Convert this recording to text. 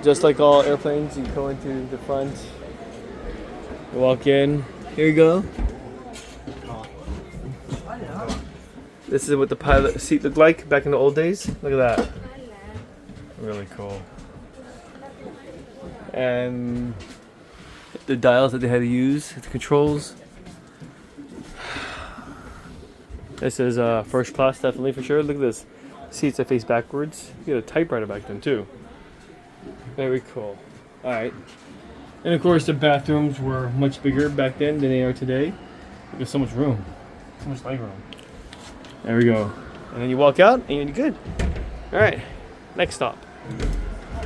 Just like all airplanes, you go into the front. You walk in. Here you go. This is what the pilot seat looked like back in the old days. Look at that. Really cool. And the dials that they had to use, the controls. This is first class, definitely for sure. Look at this. Seats that face backwards. You had a typewriter back then too. Very cool. Alright. And of course the bathrooms were much bigger back then than they are today. There's so much room. So much leg room. There we go. And then you walk out and you're good. Alright. Next stop.